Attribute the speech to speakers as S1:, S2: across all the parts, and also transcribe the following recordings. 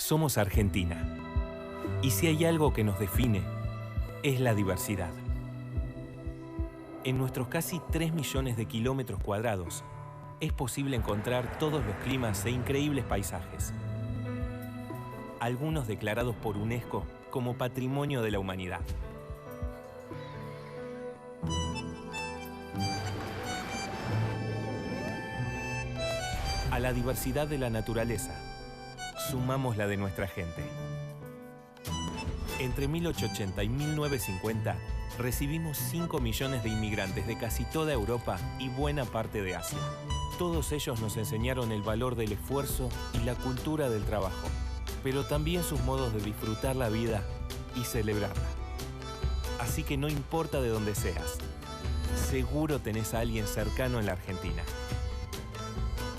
S1: Somos Argentina. Y si hay algo que nos define, es la diversidad. En nuestros casi 3 millones de kilómetros cuadrados, es posible encontrar todos los climas e increíbles paisajes. Algunos declarados por UNESCO como Patrimonio de la Humanidad. A la diversidad de la naturaleza, sumamos la de nuestra gente. Entre 1880 y 1950, recibimos 5 millones de inmigrantes de casi toda Europa y buena parte de Asia. Todos ellos nos enseñaron el valor del esfuerzo y la cultura del trabajo, pero también sus modos de disfrutar la vida y celebrarla. Así que no importa de dónde seas, seguro tenés a alguien cercano en la Argentina.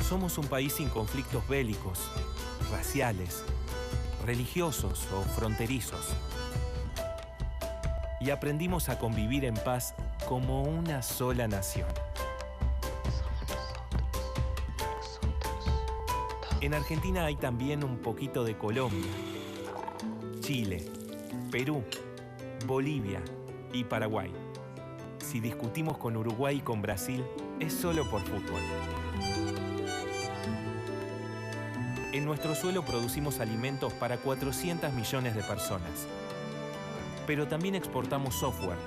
S1: Somos un país sin conflictos bélicos, raciales, religiosos o fronterizos. Y aprendimos a convivir en paz como una sola nación. En Argentina hay también un poquito de Colombia, Chile, Perú, Bolivia y Paraguay. Si discutimos con Uruguay y con Brasil, es solo por fútbol. En nuestro suelo producimos alimentos para 400 millones de personas. Pero también exportamos software,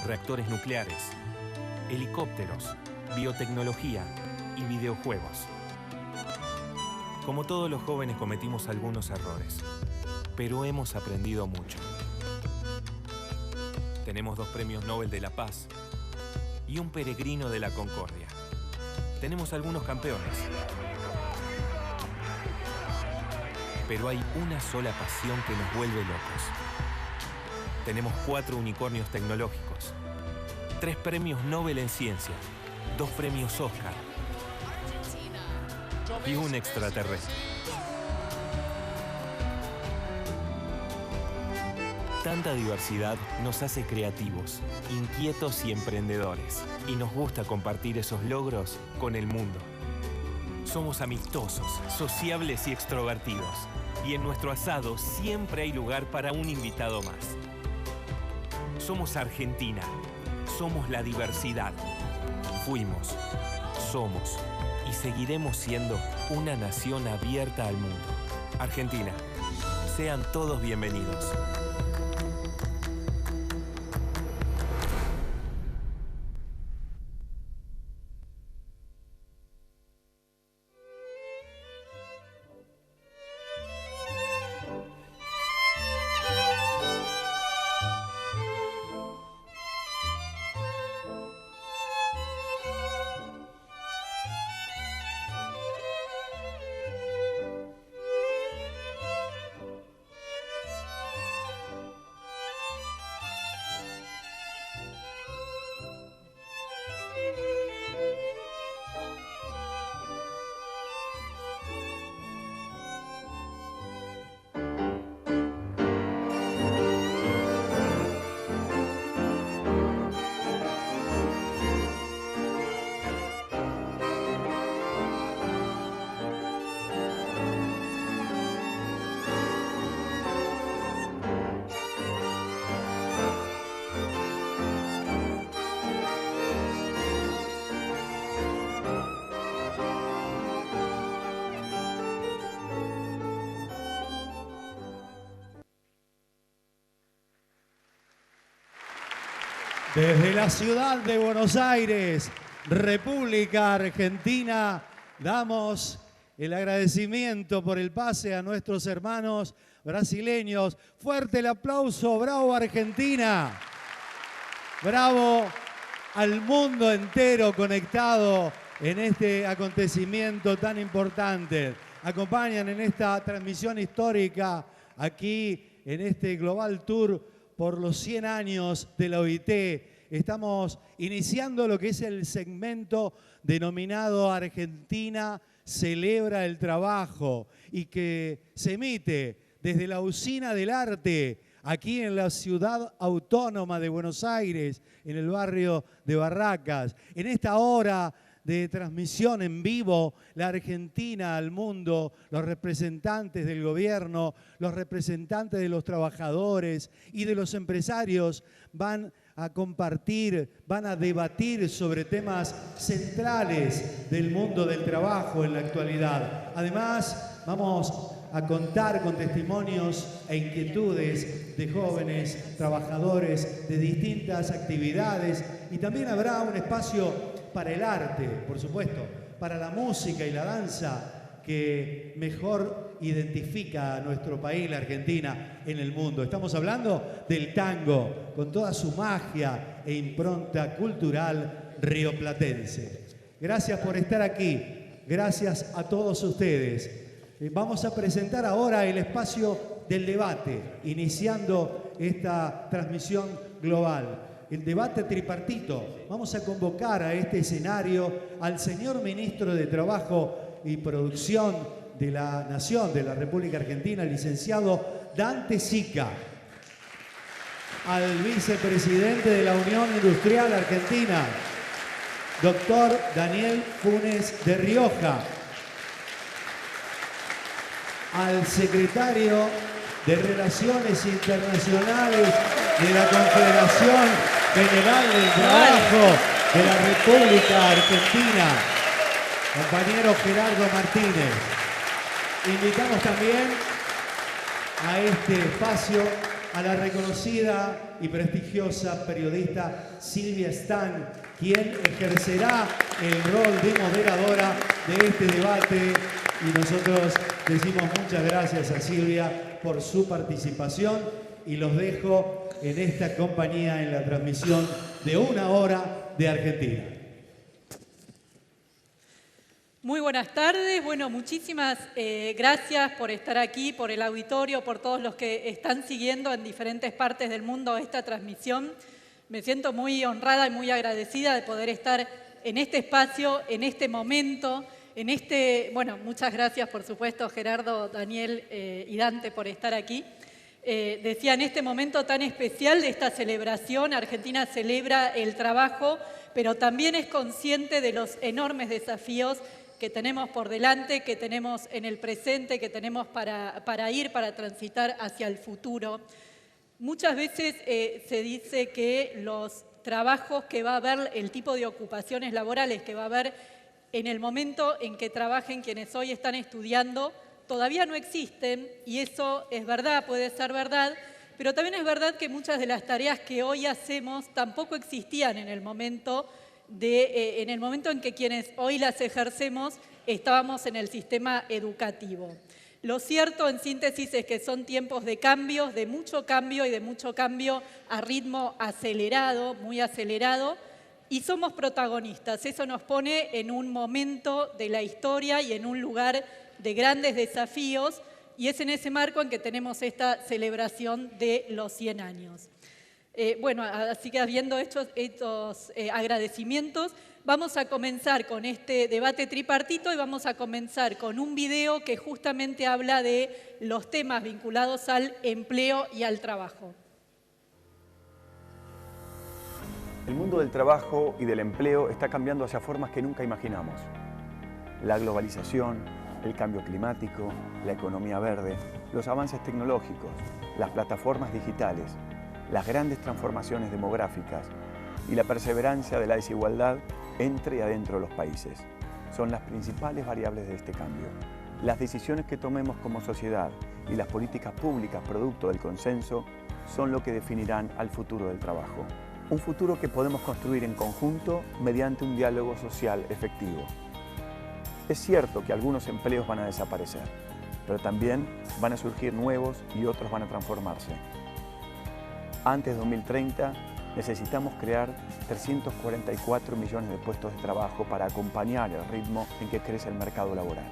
S1: reactores nucleares, helicópteros, biotecnología y videojuegos. Como todos los jóvenes cometimos algunos errores, pero hemos aprendido mucho. Tenemos 2 premios Nobel de la Paz y un peregrino de la Concordia. Tenemos algunos campeones. Pero hay una sola pasión que nos vuelve locos. Tenemos 4 unicornios tecnológicos, 3 premios Nobel en ciencia, 2 premios Oscar y un extraterrestre. Tanta diversidad nos hace creativos, inquietos y emprendedores. Y nos gusta compartir esos logros con el mundo. Somos amistosos, sociables y extrovertidos. Y en nuestro asado siempre hay lugar para un invitado más. Somos Argentina. Somos la diversidad. Fuimos, somos y seguiremos siendo una nación abierta al mundo. Argentina, sean todos bienvenidos.
S2: Desde la ciudad de Buenos Aires, República Argentina, damos el agradecimiento por el pase a nuestros hermanos brasileños. Fuerte el aplauso, bravo Argentina, bravo al mundo entero conectado en este acontecimiento tan importante. Acompañan en esta transmisión histórica aquí en este Global Tour por los 100 años de la OIT. Estamos iniciando lo que es el segmento denominado Argentina celebra el trabajo y que se emite desde la Usina del Arte, aquí en la ciudad autónoma de Buenos Aires, en el barrio de Barracas. En esta hora de transmisión en vivo, la Argentina al mundo, los representantes del gobierno, los representantes de los trabajadores y de los empresarios van a compartir, van a debatir sobre temas centrales del mundo del trabajo en la actualidad. Además, vamos a contar con testimonios e inquietudes de jóvenes trabajadores de distintas actividades, y también habrá un espacio para el arte, por supuesto, para la música y la danza que mejor identifica a nuestro país, la Argentina, en el mundo. Estamos hablando del tango, con toda su magia e impronta cultural rioplatense. Gracias por estar aquí, gracias a todos ustedes. Vamos a presentar ahora el espacio del debate, iniciando esta transmisión global. El debate tripartito. Vamos a convocar a este escenario al señor Ministro de Trabajo y Producción de la Nación, de la República Argentina, el licenciado Dante Sica, al vicepresidente de la Unión Industrial Argentina, doctor Daniel Funes de Rioja, al secretario de Relaciones Internacionales de la Confederación General del Trabajo de la República Argentina, compañero Gerardo Martínez. Invitamos también a este espacio a la reconocida y prestigiosa periodista Silvia Stan, quien ejercerá el rol de moderadora de este debate, y nosotros decimos muchas gracias a Silvia por su participación y los dejo en esta compañía en la transmisión de Una Hora de Argentina.
S3: Muy buenas tardes. Bueno, muchísimas gracias por estar aquí, por el auditorio, por todos los que están siguiendo en diferentes partes del mundo esta transmisión. Me siento muy honrada y muy agradecida de poder estar en este espacio, en este momento, bueno, muchas gracias, por supuesto, Gerardo, Daniel y Dante por estar aquí. Decía, en este momento tan especial de esta celebración, Argentina celebra el trabajo, pero también es consciente de los enormes desafíos que tenemos por delante, que tenemos en el presente, que tenemos para transitar hacia el futuro. Muchas veces se dice que los trabajos que va a haber, el tipo de ocupaciones laborales que va a haber en el momento en que trabajen quienes hoy están estudiando, todavía no existen, y eso es verdad, puede ser verdad, pero también es verdad que muchas de las tareas que hoy hacemos tampoco existían en el momento en que quienes hoy las ejercemos estábamos en el sistema educativo. Lo cierto, en síntesis, es que son tiempos de cambios, de mucho cambio y de mucho cambio a ritmo acelerado, muy acelerado, y somos protagonistas. Eso nos pone en un momento de la historia y en un lugar de grandes desafíos, y es en ese marco en que tenemos esta celebración de los 100 años. Bueno, así que habiendo hecho estos agradecimientos, vamos a comenzar con este debate tripartito y vamos a comenzar con un video que justamente habla de los temas vinculados al empleo y al trabajo.
S4: El mundo del trabajo y del empleo está cambiando hacia formas que nunca imaginamos. La globalización, el cambio climático, la economía verde, los avances tecnológicos, las plataformas digitales, las grandes transformaciones demográficas y la perseverancia de la desigualdad entre y adentro de los países son las principales variables de este cambio. Las decisiones que tomemos como sociedad y las políticas públicas producto del consenso son lo que definirán al futuro del trabajo. Un futuro que podemos construir en conjunto mediante un diálogo social efectivo. Es cierto que algunos empleos van a desaparecer, pero también van a surgir nuevos y otros van a transformarse. Antes de 2030 necesitamos crear 344 millones de puestos de trabajo para acompañar el ritmo en que crece el mercado laboral.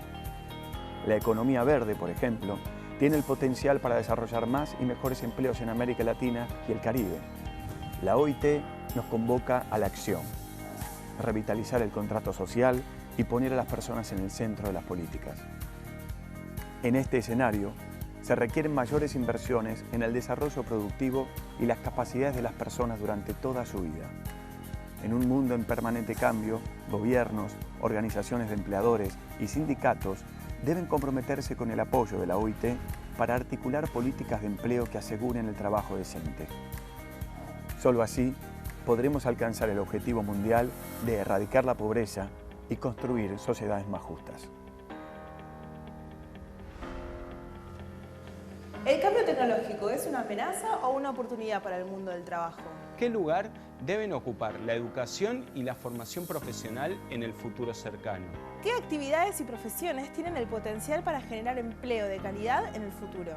S4: La economía verde, por ejemplo, tiene el potencial para desarrollar más y mejores empleos en América Latina y el Caribe. La OIT nos convoca a la acción, revitalizar el contrato social y poner a las personas en el centro de las políticas. En este escenario, se requieren mayores inversiones en el desarrollo productivo y las capacidades de las personas durante toda su vida. En un mundo en permanente cambio, gobiernos, organizaciones de empleadores y sindicatos deben comprometerse con el apoyo de la OIT para articular políticas de empleo que aseguren el trabajo decente. Solo así podremos alcanzar el objetivo mundial de erradicar la pobreza y construir sociedades más justas.
S5: ¿El cambio tecnológico es una amenaza o una oportunidad para el mundo del trabajo?
S6: ¿Qué lugar deben ocupar la educación y la formación profesional en el futuro cercano?
S5: ¿Qué actividades y profesiones tienen el potencial para generar empleo de calidad en el futuro?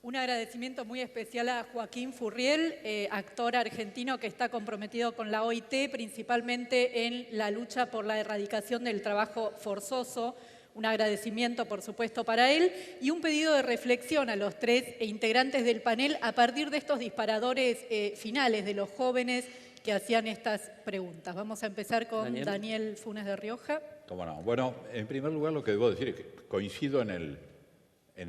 S3: Un agradecimiento muy especial a Joaquín Furriel, actor argentino que está comprometido con la OIT, principalmente en la lucha por la erradicación del trabajo forzoso. Un agradecimiento, por supuesto, para él y un pedido de reflexión a los tres integrantes del panel a partir de estos disparadores finales de los jóvenes que hacían estas preguntas. Vamos a empezar con Daniel Funes de Rioja.
S7: ¿Cómo no? Bueno, en primer lugar lo que debo decir es que coincido en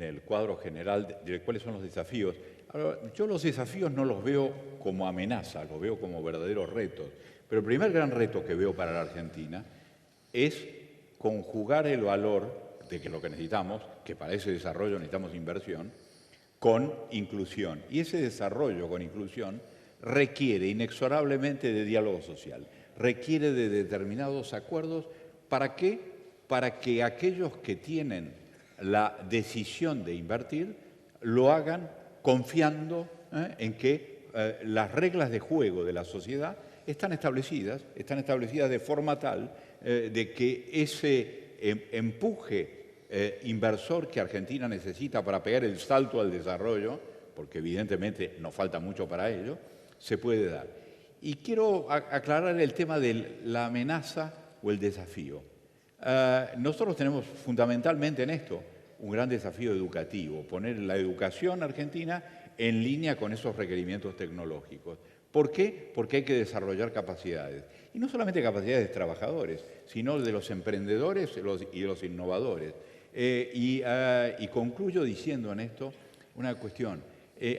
S7: el cuadro general de cuáles son los desafíos. Ahora, yo los desafíos no los veo como amenaza, los veo como verdaderos retos. Pero el primer gran reto que veo para la Argentina es conjugar el valor de que lo que necesitamos, que para ese desarrollo necesitamos inversión, con inclusión. Y ese desarrollo con inclusión requiere inexorablemente de diálogo social, requiere de determinados acuerdos. ¿Para qué? Para que aquellos que tienen la decisión de invertir lo hagan confiando en que las reglas de juego de la sociedad están establecidas de forma tal de que ese empuje inversor que Argentina necesita para pegar el salto al desarrollo, porque evidentemente nos falta mucho para ello, se puede dar. Y quiero aclarar el tema de la amenaza o el desafío. Nosotros tenemos fundamentalmente en esto un gran desafío educativo, poner la educación argentina en línea con esos requerimientos tecnológicos. ¿Por qué? Porque hay que desarrollar capacidades. Y no solamente capacidades de trabajadores, sino de los emprendedores y de los innovadores. Y concluyo diciendo en esto una cuestión.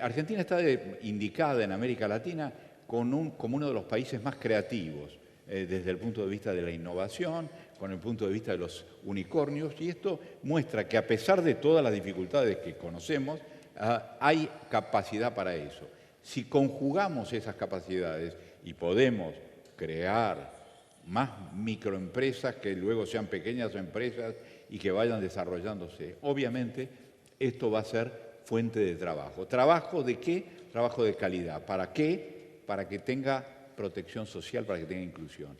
S7: Argentina está indicada en América Latina como uno de los países más creativos, desde el punto de vista de la innovación, con el punto de vista de los unicornios, y esto muestra que a pesar de todas las dificultades que conocemos, hay capacidad para eso. Si conjugamos esas capacidades y podemos crear más microempresas que luego sean pequeñas empresas y que vayan desarrollándose, obviamente esto va a ser fuente de trabajo. ¿Trabajo de qué? Trabajo de calidad. ¿Para qué? Para que tenga protección social, para que tenga inclusión.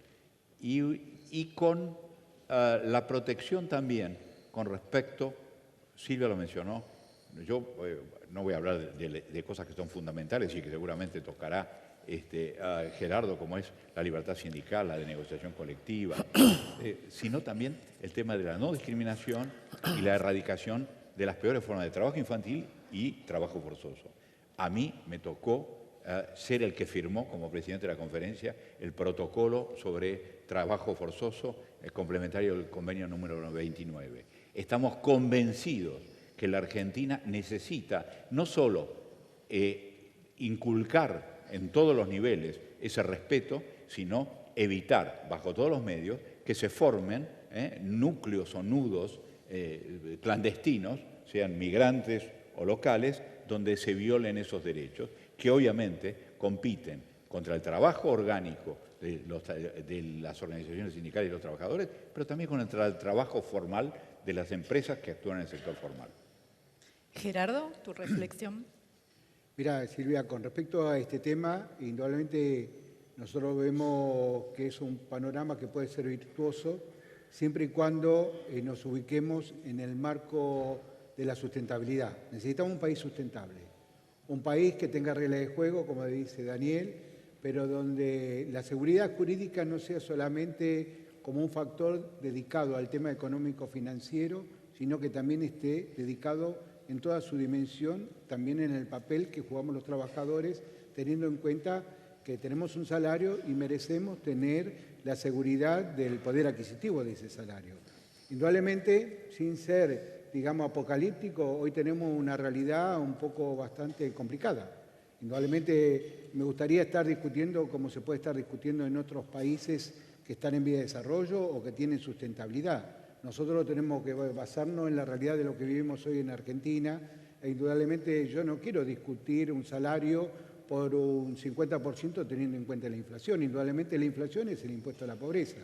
S7: Y con la protección también con respecto, Silvia lo mencionó, yo no voy a hablar de cosas que son fundamentales y que seguramente tocará a Gerardo, como es la libertad sindical, la de negociación colectiva, sino también el tema de la no discriminación y la erradicación de las peores formas de trabajo infantil y trabajo forzoso. A mí me tocó ser el que firmó, como presidente de la conferencia, el protocolo sobre trabajo forzoso, el complementario del convenio número 29. Estamos convencidos que la Argentina necesita no solo inculcar en todos los niveles ese respeto, sino evitar, bajo todos los medios, que se formen núcleos o nudos clandestinos, sean migrantes o locales, donde se violen esos derechos, que obviamente compiten contra el trabajo orgánico de las organizaciones sindicales y los trabajadores, pero también contra el trabajo formal de las empresas que actúan en el sector formal.
S3: Gerardo, tu reflexión.
S8: Mira, Silvia, con respecto a este tema, indudablemente nosotros vemos que es un panorama que puede ser virtuoso siempre y cuando nos ubiquemos en el marco de la sustentabilidad. Necesitamos un país sustentable, un país que tenga reglas de juego, como dice Daniel, pero donde la seguridad jurídica no sea solamente como un factor dedicado al tema económico-financiero, sino que también esté dedicado en toda su dimensión, también en el papel que jugamos los trabajadores, teniendo en cuenta que tenemos un salario y merecemos tener la seguridad del poder adquisitivo de ese salario. Indudablemente, sin ser, digamos, apocalíptico, hoy tenemos una realidad un poco bastante complicada. Indudablemente me gustaría estar discutiendo como se puede estar discutiendo en otros países que están en vía de desarrollo o que tienen sustentabilidad. Nosotros tenemos que basarnos en la realidad de lo que vivimos hoy en Argentina e indudablemente yo no quiero discutir un salario por un 50% teniendo en cuenta la inflación. Indudablemente la inflación es el impuesto a la pobreza.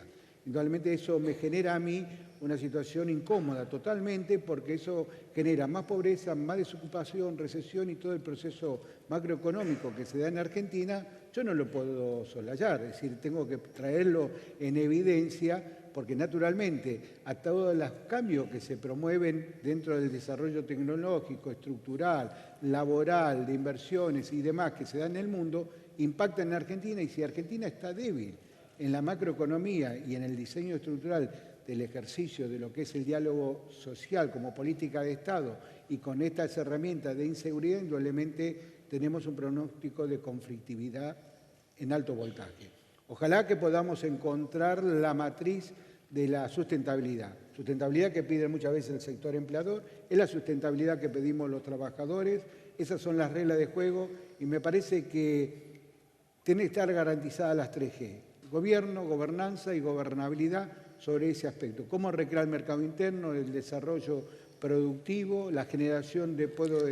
S8: Indudablemente eso me genera a mí una situación incómoda totalmente porque eso genera más pobreza, más desocupación, recesión y todo el proceso macroeconómico que se da en Argentina, yo no lo puedo soslayar, es decir, tengo que traerlo en evidencia porque naturalmente a todos los cambios que se promueven dentro del desarrollo tecnológico, estructural, laboral, de inversiones y demás que se dan en el mundo, impactan en Argentina y si Argentina está débil en la macroeconomía y en el diseño estructural del ejercicio de lo que es el diálogo social como política de Estado y con estas herramientas de inseguridad, indudablemente tenemos un pronóstico de conflictividad en alto voltaje. Ojalá que podamos encontrar la matriz de la sustentabilidad que pide muchas veces el sector empleador, es la sustentabilidad que pedimos los trabajadores, esas son las reglas de juego y me parece que tienen que estar garantizadas las 3G. Gobierno, gobernanza y gobernabilidad sobre ese aspecto. Cómo recrear el mercado interno, el desarrollo productivo, la generación de puestos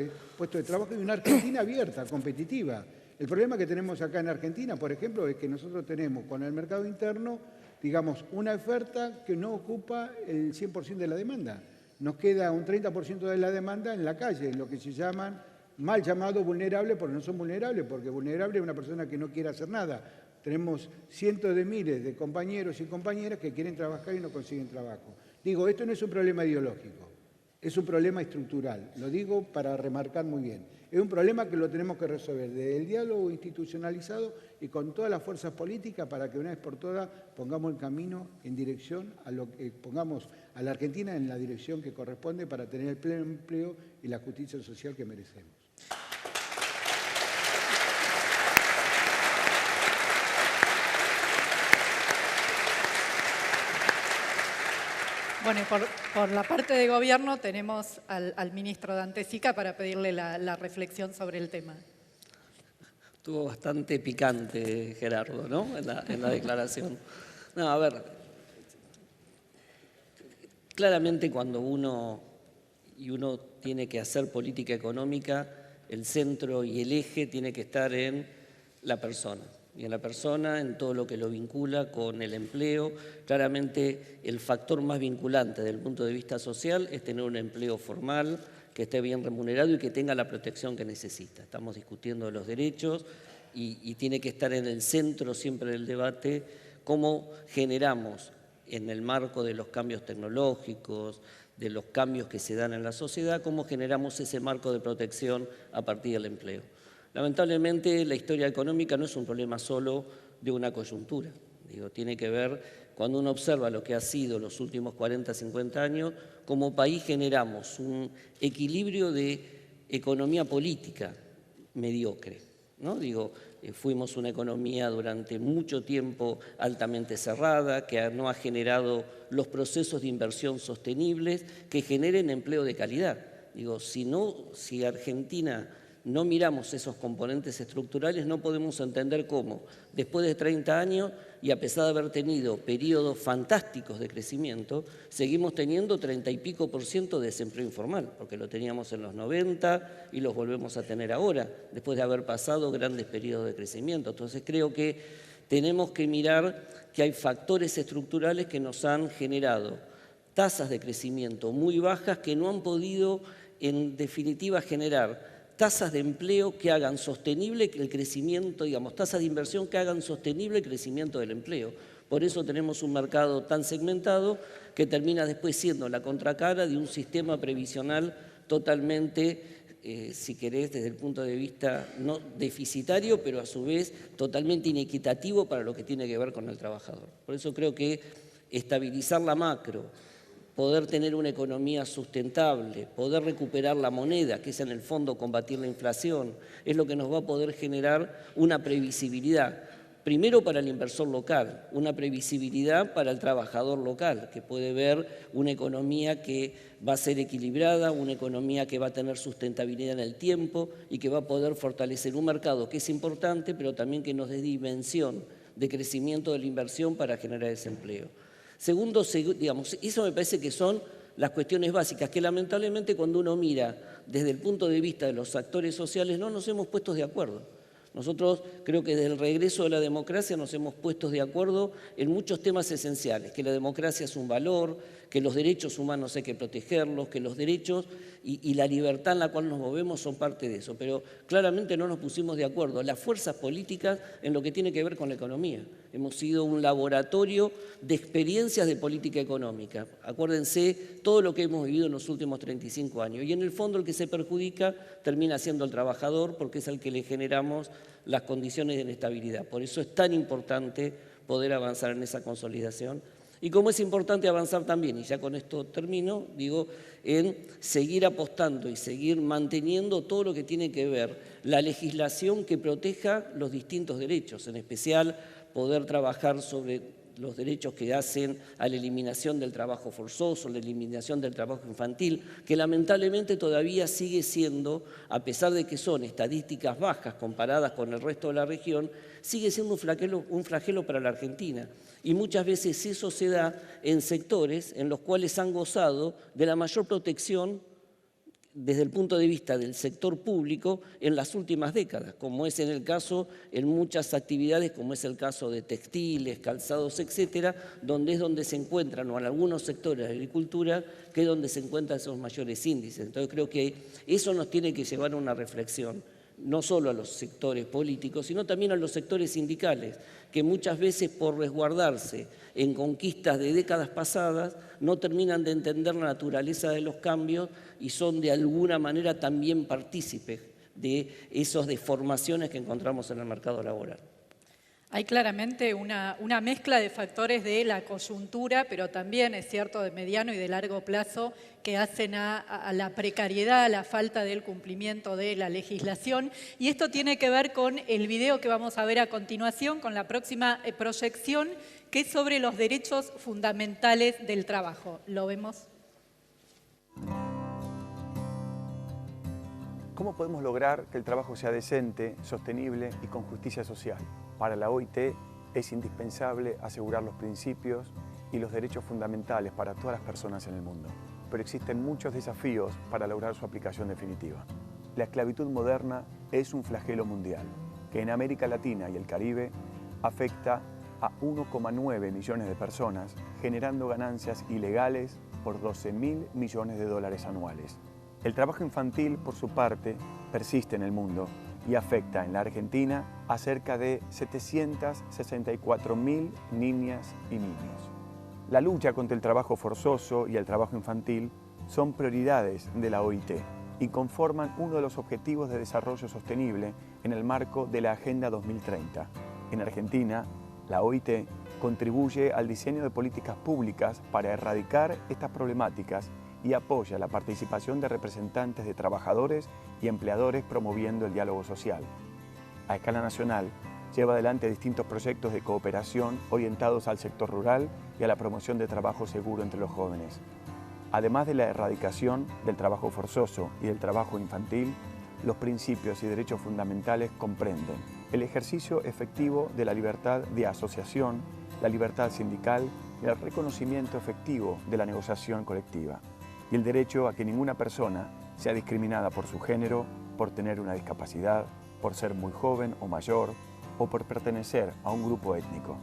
S8: de trabajo y una Argentina abierta, competitiva. El problema que tenemos acá en Argentina, por ejemplo, es que nosotros tenemos con el mercado interno, digamos, una oferta que no ocupa el 100% de la demanda. Nos queda un 30% de la demanda en la calle, en lo que se llaman mal llamados vulnerables, porque no son vulnerables, porque vulnerable es una persona que no quiere hacer nada. Tenemos cientos de miles de compañeros y compañeras que quieren trabajar y no consiguen trabajo. Digo, esto no es un problema ideológico, es un problema estructural. Lo digo para remarcar muy bien. Es un problema que lo tenemos que resolver desde el diálogo institucionalizado y con todas las fuerzas políticas para que una vez por todas pongamos el camino en dirección a lo que pongamos a la Argentina en la dirección que corresponde para tener el pleno empleo y la justicia social que merecemos.
S3: Bueno, por la parte de gobierno tenemos al ministro Dante Sica para pedirle la reflexión sobre el tema.
S9: Estuvo bastante picante, Gerardo, ¿no? En la declaración. No, a ver, claramente cuando uno tiene que hacer política económica, el centro y el eje tiene que estar en la persona. Y en la persona, en todo lo que lo vincula con el empleo. Claramente el factor más vinculante desde el punto de vista social es tener un empleo formal, que esté bien remunerado y que tenga la protección que necesita. Estamos discutiendo de los derechos y tiene que estar en el centro siempre del debate cómo generamos en el marco de los cambios tecnológicos, de los cambios que se dan en la sociedad, cómo generamos ese marco de protección a partir del empleo. Lamentablemente, la historia económica no es un problema solo de una coyuntura. Digo, tiene que ver, cuando uno observa lo que ha sido los últimos 40, 50 años, como país generamos un equilibrio de economía política mediocre, ¿no? Digo, fuimos una economía durante mucho tiempo altamente cerrada, que no ha generado los procesos de inversión sostenibles que generen empleo de calidad. Digo, si Argentina no miramos esos componentes estructurales, no podemos entender cómo, después de 30 años y a pesar de haber tenido periodos fantásticos de crecimiento, seguimos teniendo 30 y pico % de desempleo informal, porque lo teníamos en los 90 y los volvemos a tener ahora, después de haber pasado grandes periodos de crecimiento. Entonces creo que tenemos que mirar que hay factores estructurales que nos han generado tasas de crecimiento muy bajas que no han podido, en definitiva, generar tasas de empleo que hagan sostenible el crecimiento, digamos, tasas de inversión que hagan sostenible el crecimiento del empleo. Por eso tenemos un mercado tan segmentado que termina después siendo la contracara de un sistema previsional totalmente, si querés, desde el punto de vista no deficitario, pero a su vez totalmente inequitativo para lo que tiene que ver con el trabajador. Por eso creo que estabilizar la macro, poder tener una economía sustentable, poder recuperar la moneda, que es en el fondo combatir la inflación, es lo que nos va a poder generar una previsibilidad. primero para el inversor local, una previsibilidad para el trabajador local, que puede ver una economía que va a ser equilibrada, una economía que va a tener sustentabilidad en el tiempo y que va a poder fortalecer un mercado que es importante, pero también que nos dé dimensión de crecimiento de la inversión para generar ese empleo. Segundo, digamos, eso me parece que son las cuestiones básicas, que lamentablemente cuando uno mira desde el punto de vista de los actores sociales no nos hemos puesto de acuerdo. Nosotros creo que desde el regreso de la democracia nos hemos puesto de acuerdo en muchos temas esenciales, que la democracia es un valor, que los derechos humanos hay que protegerlos, que los derechos y la libertad en la cual nos movemos son parte de eso, pero claramente no nos pusimos de acuerdo las fuerzas políticas en lo que tiene que ver con la economía. Hemos sido un laboratorio de experiencias de política económica. Acuérdense todo lo que hemos vivido en los últimos 35 años. Y en el fondo el que se perjudica termina siendo el trabajador porque es al que le generamos las condiciones de inestabilidad. Por eso es tan importante poder avanzar en esa consolidación. Y como es importante avanzar también, y ya con esto termino, digo, en seguir apostando y seguir manteniendo todo lo que tiene que ver la legislación que proteja los distintos derechos, en especial poder trabajar sobre los derechos que hacen a la eliminación del trabajo forzoso, la eliminación del trabajo infantil, que lamentablemente todavía sigue siendo, a pesar de que son estadísticas bajas comparadas con el resto de la región, sigue siendo un flagelo para la Argentina. Y muchas veces eso se da en sectores en los cuales han gozado de la mayor protección desde el punto de vista del sector público en las últimas décadas, como es en el caso en muchas actividades, como es el caso de textiles, calzados, etcétera, donde se encuentran, o en algunos sectores de agricultura, que es donde se encuentran esos mayores índices. Entonces creo que eso nos tiene que llevar a una reflexión, no solo a los sectores políticos, sino también a los sectores sindicales, que muchas veces por resguardarse en conquistas de décadas pasadas no terminan de entender la naturaleza de los cambios y son de alguna manera también partícipes de esas deformaciones que encontramos en el mercado laboral.
S3: Hay claramente una mezcla de factores de la coyuntura, pero también es cierto de mediano y de largo plazo que hacen a la precariedad, a la falta del cumplimiento de la legislación. Y esto tiene que ver con el video que vamos a ver a continuación, con la próxima proyección, que es sobre los derechos fundamentales del trabajo. ¿Lo vemos?
S4: ¿Cómo podemos lograr que el trabajo sea decente, sostenible y con justicia social? Para la OIT es indispensable asegurar los principios y los derechos fundamentales para todas las personas en el mundo. Pero existen muchos desafíos para lograr su aplicación definitiva. La esclavitud moderna es un flagelo mundial que en América Latina y el Caribe afecta a 1,9 millones de personas, generando ganancias ilegales por 12.000 millones de dólares anuales. El trabajo infantil, por su parte, persiste en el mundo y afecta en la Argentina a cerca de 764.000 niñas y niños. La lucha contra el trabajo forzoso y el trabajo infantil son prioridades de la OIT y conforman uno de los objetivos de desarrollo sostenible en el marco de la Agenda 2030. En Argentina, la OIT contribuye al diseño de políticas públicas para erradicar estas problemáticas y apoya la participación de representantes de trabajadores y empleadores promoviendo el diálogo social. A escala nacional, lleva adelante distintos proyectos de cooperación orientados al sector rural y a la promoción de trabajo seguro entre los jóvenes. Además de la erradicación del trabajo forzoso y del trabajo infantil, los principios y derechos fundamentales comprenden el ejercicio efectivo de la libertad de asociación, la libertad sindical y el reconocimiento efectivo de la negociación colectiva, y el derecho a que ninguna persona sea discriminada por su género, por tener una discapacidad, por ser muy joven o mayor, o por pertenecer a un grupo étnico.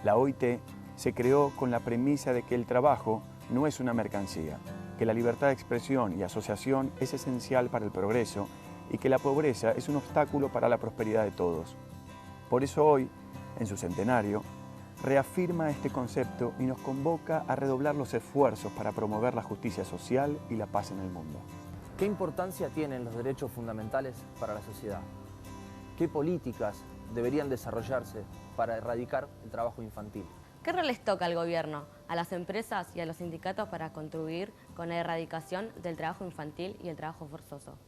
S4: La OIT se creó con la premisa de que el trabajo no es una mercancía, que la libertad de expresión y asociación es esencial para el progreso y que la pobreza es un obstáculo para la prosperidad de todos. Por eso hoy, en su centenario, reafirma este concepto y nos convoca a redoblar los esfuerzos para promover la justicia social y la paz en el mundo.
S10: ¿Qué importancia tienen los derechos fundamentales para la sociedad? ¿Qué políticas deberían desarrollarse para erradicar el trabajo infantil?
S11: ¿Qué rol les toca al gobierno, a las empresas y a los sindicatos para contribuir con la erradicación del trabajo infantil y el trabajo forzoso?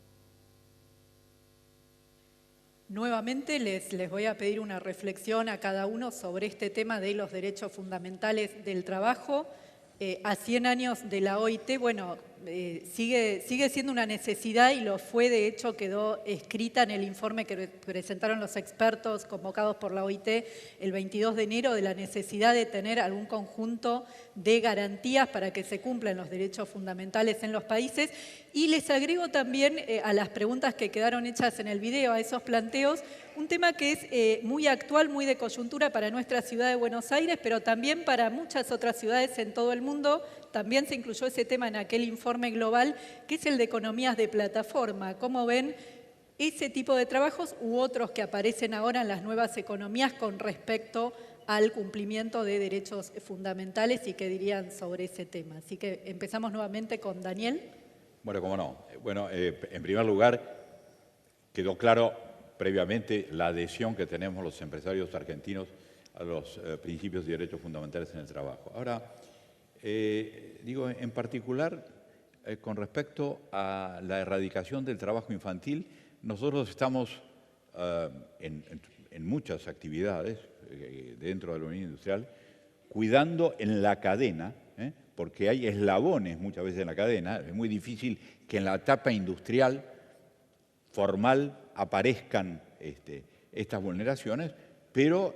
S3: Nuevamente les voy a pedir una reflexión a cada uno sobre este tema de los derechos fundamentales del trabajo. A 100 años de la OIT, bueno, sigue siendo una necesidad y lo fue, de hecho, quedó escrita en el informe que presentaron los expertos convocados por la OIT el 22 de enero, de la necesidad de tener algún conjunto de garantías para que se cumplan los derechos fundamentales en los países. Y les agrego también a las preguntas que quedaron hechas en el video, a esos planteos, un tema que es muy actual, muy de coyuntura para nuestra ciudad de Buenos Aires, pero también para muchas otras ciudades en todo el mundo. También se incluyó ese tema en aquel informe global, que es el de economías de plataforma. ¿Cómo ven ese tipo de trabajos u otros que aparecen ahora en las nuevas economías con respecto al cumplimiento de derechos fundamentales y qué dirían sobre ese tema? Así que empezamos nuevamente con Daniel.
S7: Bueno, cómo no. Bueno, en primer lugar, quedó claro previamente la adhesión que tenemos los empresarios argentinos a los principios y derechos fundamentales en el trabajo. Ahora, digo, en particular, con respecto a la erradicación del trabajo infantil, nosotros estamos en muchas actividades dentro de la Unión Industrial, cuidando en la cadena, porque hay eslabones muchas veces en la cadena, es muy difícil que en la etapa industrial formal aparezcan estas vulneraciones, pero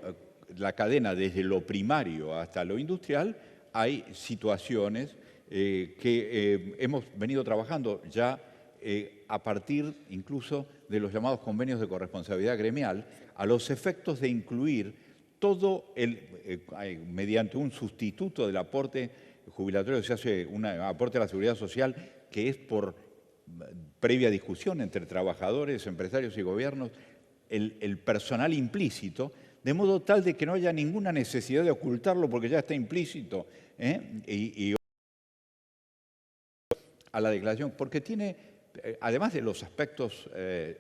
S7: la cadena desde lo primario hasta lo industrial hay situaciones que hemos venido trabajando ya a partir incluso de los llamados convenios de corresponsabilidad gremial, a los efectos de incluir todo mediante un sustituto del aporte jubilatorio, se hace un aporte a la seguridad social que es por previa discusión entre trabajadores, empresarios y gobiernos, el personal implícito, de modo tal de que no haya ninguna necesidad de ocultarlo porque ya está implícito, y a la declaración, porque tiene, además de los aspectos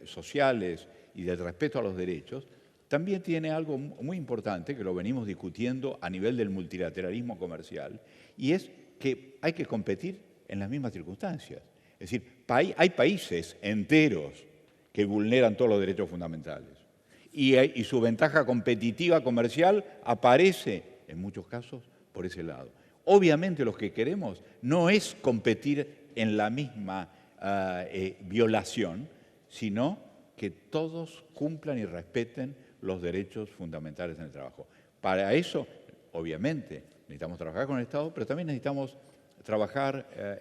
S7: sociales y del respeto a los derechos, también tiene algo muy importante que lo venimos discutiendo a nivel del multilateralismo comercial, y es que hay que competir en las mismas circunstancias. Es decir, hay países enteros que vulneran todos los derechos fundamentales y su ventaja competitiva comercial aparece, en muchos casos, por ese lado. Obviamente lo que queremos no es competir en la misma violación, sino que todos cumplan y respeten los derechos fundamentales en el trabajo. Para eso, obviamente, necesitamos trabajar con el Estado, pero también necesitamos trabajar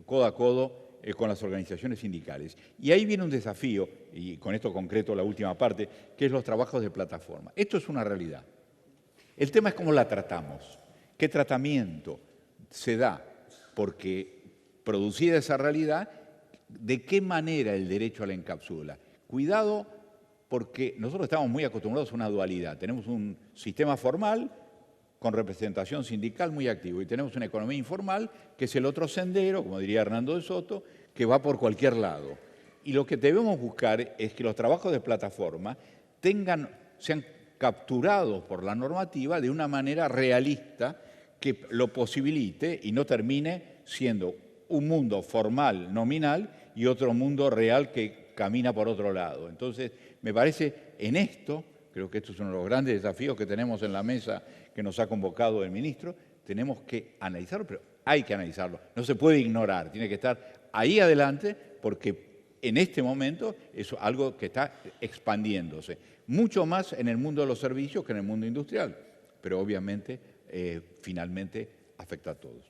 S7: codo a codo con las organizaciones sindicales. Y ahí viene un desafío, y con esto concreto la última parte, que es los trabajos de plataforma. Esto es una realidad. El tema es cómo la tratamos, qué tratamiento se da, porque producida esa realidad, de qué manera el derecho la encapsula. Cuidado, porque nosotros estamos muy acostumbrados a una dualidad. Tenemos un sistema formal con representación sindical muy activo y tenemos una economía informal que es el otro sendero, como diría Hernando de Soto, que va por cualquier lado. Y lo que debemos buscar es que los trabajos de plataforma sean capturados por la normativa de una manera realista que lo posibilite y no termine siendo un mundo formal, nominal, y otro mundo real que camina por otro lado. Entonces, me parece, en esto, creo que esto es uno de los grandes desafíos que tenemos en la mesa que nos ha convocado el ministro, tenemos que analizarlo, pero hay que analizarlo, no se puede ignorar, tiene que estar ahí adelante porque en este momento es algo que está expandiéndose, mucho más en el mundo de los servicios que en el mundo industrial, pero obviamente finalmente afecta a todos.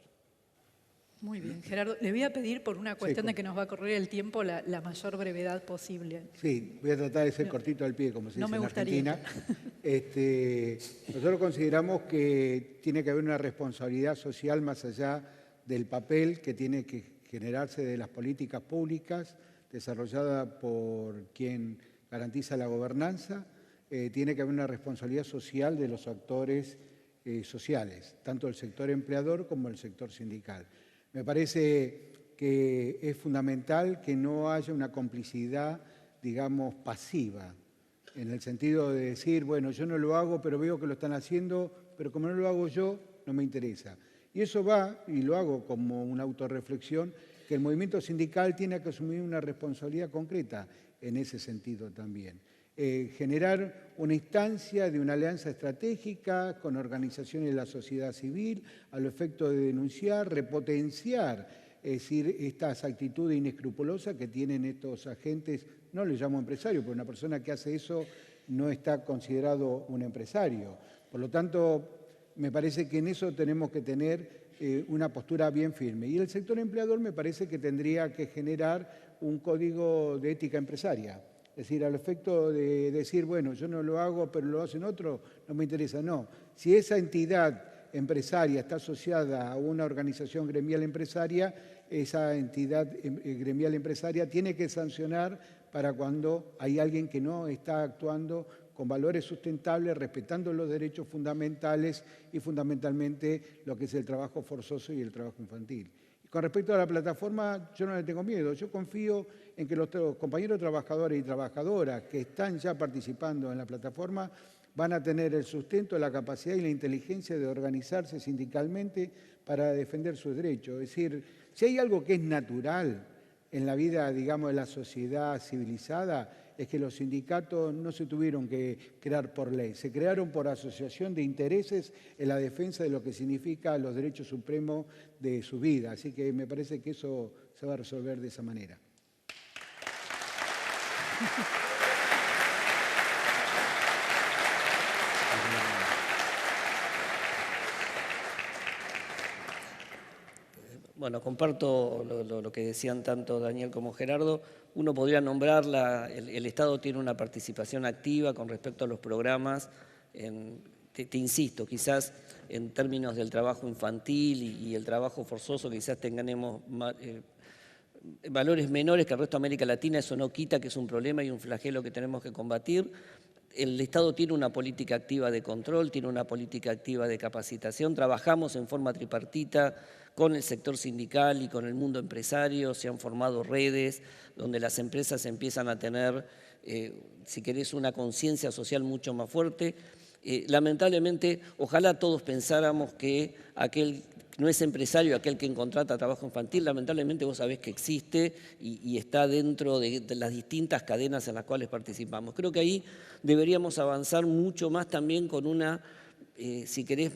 S3: Muy bien, Gerardo. Le voy a pedir, por una cuestión de que nos va a correr el tiempo, la mayor brevedad posible.
S8: Sí, voy a tratar de ser cortito al pie, como se dice en
S3: Argentina.
S8: Nosotros consideramos que tiene que haber una responsabilidad social más allá del papel que tiene que generarse de las políticas públicas desarrolladas por quien garantiza la gobernanza. Tiene que haber una responsabilidad social de los actores sociales, tanto el sector empleador como el sector sindical. Me parece que es fundamental que no haya una complicidad, digamos, pasiva, en el sentido de decir, bueno, yo no lo hago, pero veo que lo están haciendo, pero como no lo hago yo, no me interesa. Y eso va, y lo hago como una autorreflexión, que el movimiento sindical tiene que asumir una responsabilidad concreta en ese sentido también. Generar una instancia de una alianza estratégica con organizaciones de la sociedad civil al efecto de denunciar, repotenciar, es decir, estas actitudes inescrupulosas que tienen estos agentes. No les llamo empresario, porque una persona que hace eso no está considerado un empresario. Por lo tanto, me parece que en eso tenemos que tener una postura bien firme. Y el sector empleador me parece que tendría que generar un código de ética empresaria. Es decir, al efecto de decir, bueno, yo no lo hago, pero lo hacen otros, no me interesa. No, si esa entidad empresaria está asociada a una organización gremial empresaria, esa entidad gremial empresaria tiene que sancionar para cuando hay alguien que no está actuando con valores sustentables, respetando los derechos fundamentales y fundamentalmente lo que es el trabajo forzoso y el trabajo infantil. Con respecto a la plataforma, yo no le tengo miedo. Yo confío en que los compañeros trabajadores y trabajadoras que están ya participando en la plataforma van a tener el sustento, la capacidad y la inteligencia de organizarse sindicalmente para defender sus derechos. Es decir, si hay algo que es natural en la vida, digamos, de la sociedad civilizada, es que los sindicatos no se tuvieron que crear por ley, se crearon por asociación de intereses en la defensa de lo que significa los derechos supremos de su vida. Así que me parece que eso se va a resolver de esa manera.
S9: Bueno, comparto lo que decían tanto Daniel como Gerardo. Uno podría nombrar, el Estado tiene una participación activa con respecto a los programas. Te insisto, quizás en términos del trabajo infantil y el trabajo forzoso, quizás tengamos valores menores que el resto de América Latina. Eso no quita que es un problema y un flagelo que tenemos que combatir. El Estado tiene una política activa de control, tiene una política activa de capacitación. Trabajamos en forma tripartita con el sector sindical y con el mundo empresario. Se han formado redes donde las empresas empiezan a tener, si querés, una conciencia social mucho más fuerte. Lamentablemente, ojalá todos pensáramos que aquel no es empresario, aquel que contrata trabajo infantil. Lamentablemente vos sabés que existe y está dentro de las distintas cadenas en las cuales participamos. Creo que ahí deberíamos avanzar mucho más también con una, si querés,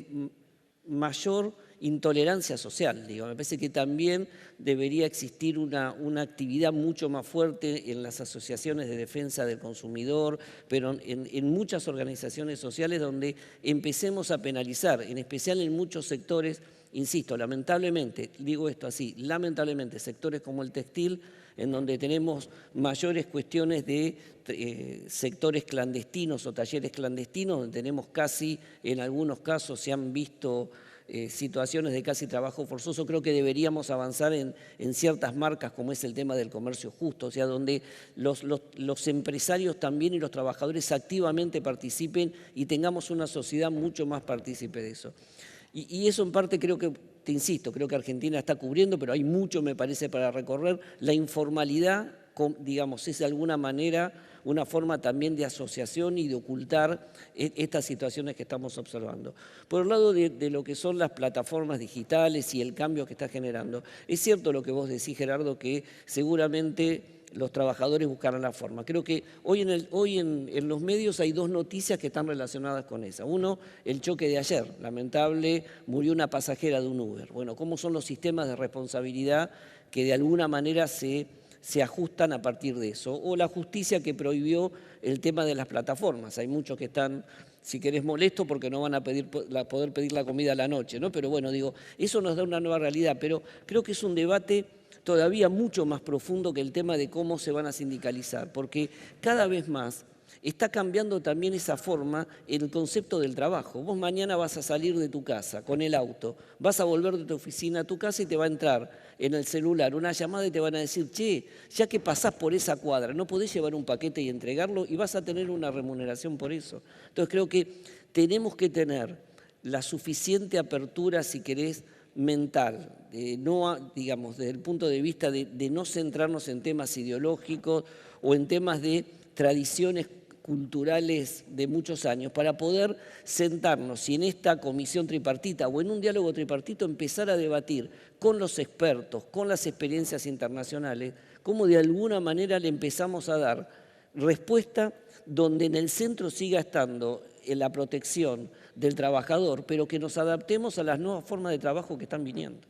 S9: mayor intolerancia social. Digo. Me parece que también debería existir una actividad mucho más fuerte en las asociaciones de defensa del consumidor, pero en muchas organizaciones sociales donde empecemos a penalizar, en especial en muchos sectores. Insisto, lamentablemente, digo esto así, lamentablemente sectores como el textil, en donde tenemos mayores cuestiones de sectores clandestinos o talleres clandestinos, donde tenemos casi, en algunos casos se han visto situaciones de casi trabajo forzoso. Creo que deberíamos avanzar en ciertas marcas como es el tema del comercio justo, o sea, donde los empresarios también y los trabajadores activamente participen y tengamos una sociedad mucho más partícipe de eso. Y eso en parte creo que, te insisto, creo que Argentina está cubriendo, pero hay mucho, me parece, para recorrer. La informalidad, digamos, es de alguna manera una forma también de asociación y de ocultar estas situaciones que estamos observando. Por el lado de lo que son las plataformas digitales y el cambio que está generando, es cierto lo que vos decís, Gerardo, que seguramente los trabajadores buscarán la forma. Creo que hoy en los medios hay dos noticias que están relacionadas con esa. Uno, el choque de ayer. Lamentable, murió una pasajera de un Uber. Bueno, ¿cómo son los sistemas de responsabilidad que de alguna manera se ajustan a partir de eso? O la justicia que prohibió el tema de las plataformas. Hay muchos que están, si querés, molestos porque no van a poder pedir la comida a la noche, ¿no? Pero bueno, digo, eso nos da una nueva realidad. Pero creo que es un debate todavía mucho más profundo que el tema de cómo se van a sindicalizar, porque cada vez más está cambiando también esa forma el concepto del trabajo. Vos mañana vas a salir de tu casa con el auto, vas a volver de tu oficina a tu casa y te va a entrar en el celular una llamada y te van a decir, che, ya que pasás por esa cuadra, ¿no podés llevar un paquete y entregarlo? Y vas a tener una remuneración por eso. Entonces creo que tenemos que tener la suficiente apertura, si querés, mental, no, digamos, desde el punto de vista de no centrarnos en temas ideológicos o en temas de tradiciones culturales de muchos años, para poder sentarnos y en esta comisión tripartita o en un diálogo tripartito empezar a debatir con los expertos, con las experiencias internacionales, cómo de alguna manera le empezamos a dar respuesta donde en el centro siga estando la protección del trabajador, pero que nos adaptemos a las nuevas formas de trabajo que están viniendo.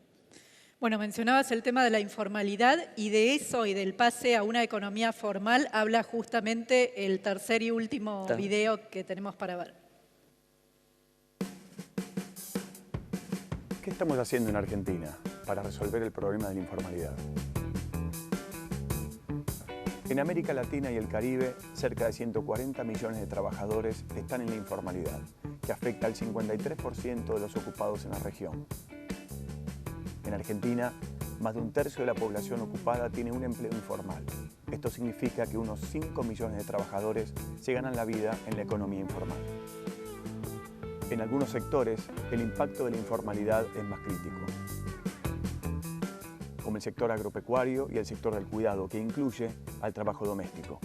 S3: Bueno, mencionabas el tema de la informalidad y de eso y del pase a una economía formal habla justamente el tercer y último video que tenemos para ver.
S4: ¿Qué estamos haciendo en Argentina para resolver el problema de la informalidad? En América Latina y el Caribe, cerca de 140 millones de trabajadores están en la informalidad, que afecta al 53% de los ocupados en la región. En Argentina, más de un tercio de la población ocupada tiene un empleo informal. Esto significa que unos 5 millones de trabajadores se ganan la vida en la economía informal. En algunos sectores, el impacto de la informalidad es más crítico, como el sector agropecuario y el sector del cuidado, que incluye al trabajo doméstico.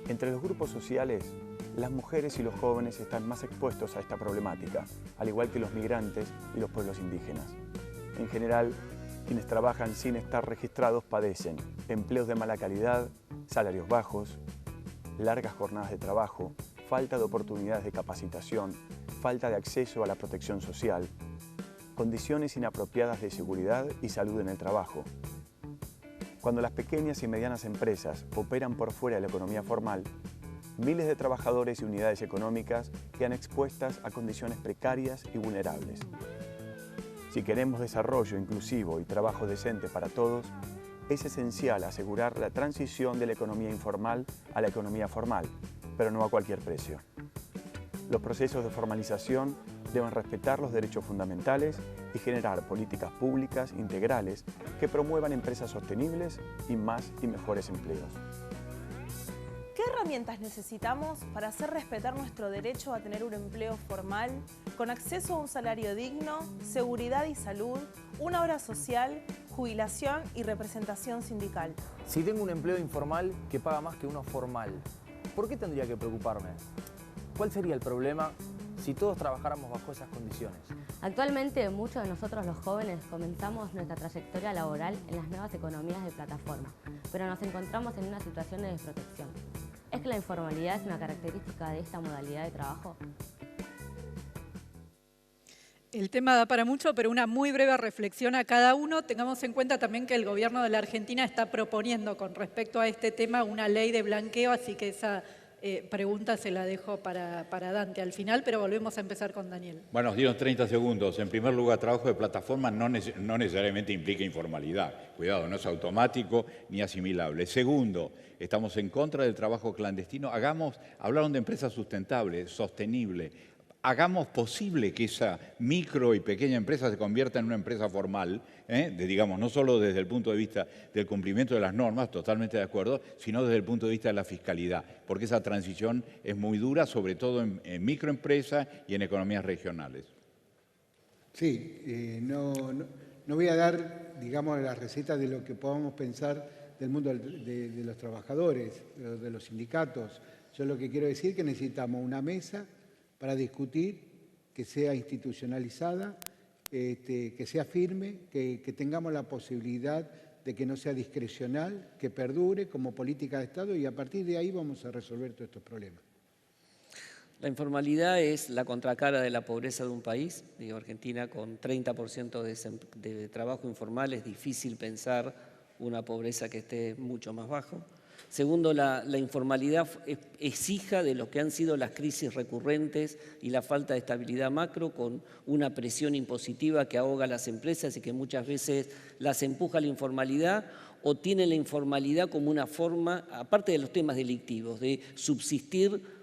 S4: Entre los grupos sociales, las mujeres y los jóvenes están más expuestos a esta problemática, al igual que los migrantes y los pueblos indígenas. En general, quienes trabajan sin estar registrados padecen empleos de mala calidad, salarios bajos, largas jornadas de trabajo, falta de oportunidades de capacitación, falta de acceso a la protección social, condiciones inapropiadas de seguridad y salud en el trabajo. Cuando las pequeñas y medianas empresas operan por fuera de la economía formal, miles de trabajadores y unidades económicas quedan expuestas a condiciones precarias y vulnerables. Si queremos desarrollo inclusivo y trabajo decente para todos, es esencial asegurar la transición de la economía informal a la economía formal, pero no a cualquier precio. Los procesos de formalización deben respetar los derechos fundamentales y generar políticas públicas integrales que promuevan empresas sostenibles y más y mejores empleos.
S5: ¿Qué herramientas necesitamos para hacer respetar nuestro derecho a tener un empleo formal, con acceso a un salario digno, seguridad y salud, una obra social, jubilación y representación sindical?
S10: Si tengo un empleo informal que paga más que uno formal, ¿por qué tendría que preocuparme? ¿Cuál sería el problema si todos trabajáramos bajo esas condiciones?
S11: Actualmente, muchos de nosotros los jóvenes comenzamos nuestra trayectoria laboral en las nuevas economías de plataforma, pero nos encontramos en una situación de desprotección. ¿Es que la informalidad es una característica de esta modalidad de trabajo?
S3: El tema da para mucho, pero una muy breve reflexión a cada uno. Tengamos en cuenta también que el gobierno de la Argentina está proponiendo con respecto a este tema una ley de blanqueo, así que esa pregunta se la dejo para Dante al final, pero volvemos a empezar con Daniel.
S7: Bueno, nos dieron 30 segundos. En primer lugar, trabajo de plataforma no necesariamente implica informalidad. Cuidado, no es automático ni asimilable. Segundo, estamos en contra del trabajo clandestino. Hablaron de empresas sustentables, sostenible. Hagamos posible que esa micro y pequeña empresa se convierta en una empresa formal, digamos, no solo desde el punto de vista del cumplimiento de las normas, totalmente de acuerdo, sino desde el punto de vista de la fiscalidad, porque esa transición es muy dura, sobre todo en microempresas y en economías regionales.
S8: Sí, no voy a dar, digamos, la receta de lo que podamos pensar del mundo de los trabajadores, de los sindicatos. Yo lo que quiero decir es que necesitamos una mesa para discutir, que sea institucionalizada, que sea firme, que tengamos la posibilidad de que no sea discrecional, que perdure como política de Estado y a partir de ahí vamos a resolver todos estos problemas.
S9: La informalidad es la contracara de la pobreza de un país. Digo, Argentina con 30% de trabajo informal es difícil pensar una pobreza que esté mucho más bajo. Segundo, la informalidad es hija de lo que han sido las crisis recurrentes y la falta de estabilidad macro, con una presión impositiva que ahoga a las empresas y que muchas veces las empuja a la informalidad, o tienen la informalidad como una forma, aparte de los temas delictivos, de subsistir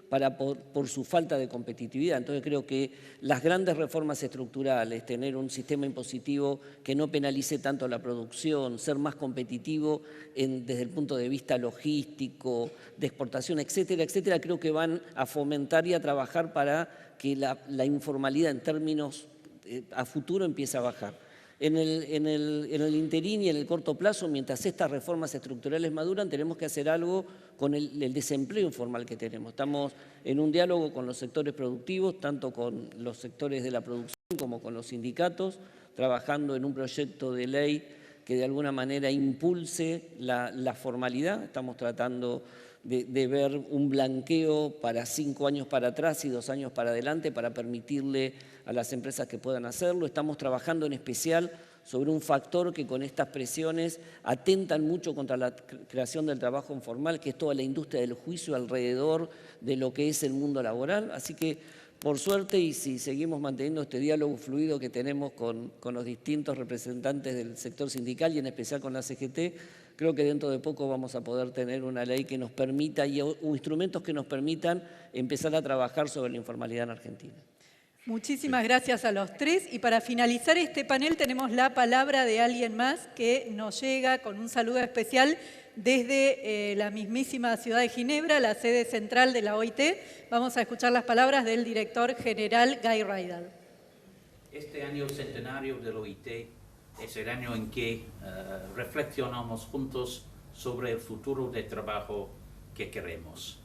S9: por su falta de competitividad. Entonces creo que las grandes reformas estructurales, tener un sistema impositivo que no penalice tanto la producción, ser más competitivo desde el punto de vista logístico, de exportación, etcétera, etcétera, creo que van a fomentar y a trabajar para que la informalidad en términos a futuro empiece a bajar. En el interín y en el corto plazo, mientras estas reformas estructurales maduran, tenemos que hacer algo con el desempleo informal que tenemos. Estamos en un diálogo con los sectores productivos, tanto con los sectores de la producción como con los sindicatos, trabajando en un proyecto de ley que de alguna manera impulse la formalidad. Estamos tratando de ver un blanqueo para 5 años para atrás y 2 años para adelante para permitirle a las empresas que puedan hacerlo. Estamos trabajando en especial sobre un factor que con estas presiones atentan mucho contra la creación del trabajo informal, que es toda la industria del juicio alrededor de lo que es el mundo laboral. Así que, por suerte, y si seguimos manteniendo este diálogo fluido que tenemos con los distintos representantes del sector sindical y en especial con la CGT, creo que dentro de poco vamos a poder tener una ley que nos permita y instrumentos que nos permitan empezar a trabajar sobre la informalidad en Argentina.
S3: Muchísimas gracias a los tres. Y para finalizar este panel tenemos la palabra de alguien más que nos llega con un saludo especial desde la mismísima ciudad de Ginebra, la sede central de la OIT. Vamos a escuchar las palabras del director general Guy Ryder.
S12: Este año centenario de la OIT es el año en que reflexionamos juntos sobre el futuro de trabajo que queremos.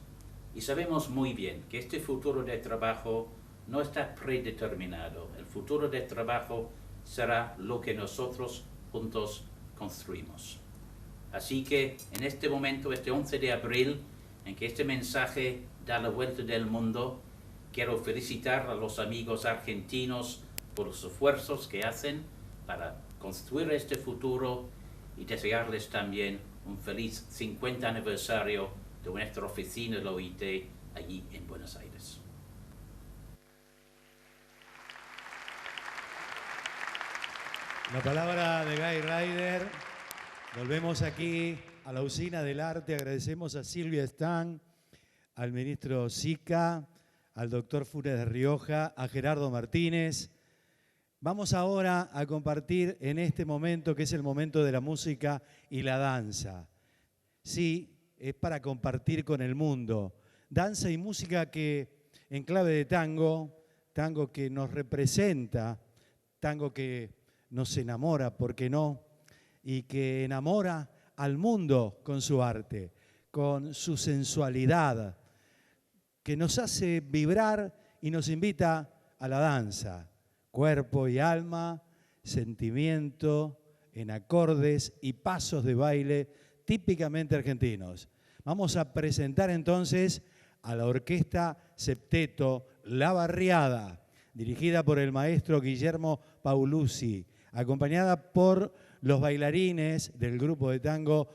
S12: Y sabemos muy bien que este futuro de trabajo no está predeterminado. El futuro de trabajo será lo que nosotros juntos construimos. Así que en este momento, este 11 de abril, en que este mensaje da la vuelta del mundo, quiero felicitar a los amigos argentinos por los esfuerzos que hacen para construir este futuro y desearles también un feliz 50 aniversario de nuestra oficina de la OIT allí en Buenos Aires.
S2: La palabra de Guy Ryder. Volvemos aquí a la usina del arte. Agradecemos a Silvia Stan, al ministro Sica, al doctor Funes de Rioja, a Gerardo Martínez. Vamos ahora a compartir en este momento, que es el momento de la música y la danza. Sí, es para compartir con el mundo. Danza y música que en clave de tango, tango que nos representa, tango que nos enamora, ¿por qué no? Y que enamora al mundo con su arte, con su sensualidad, que nos hace vibrar y nos invita a la danza. Cuerpo y alma, sentimiento, en acordes y pasos de baile típicamente argentinos. Vamos a presentar entonces a la Orquesta Septeto La Barriada, dirigida por el maestro Guillermo Paulucci, acompañada por los bailarines del grupo de tango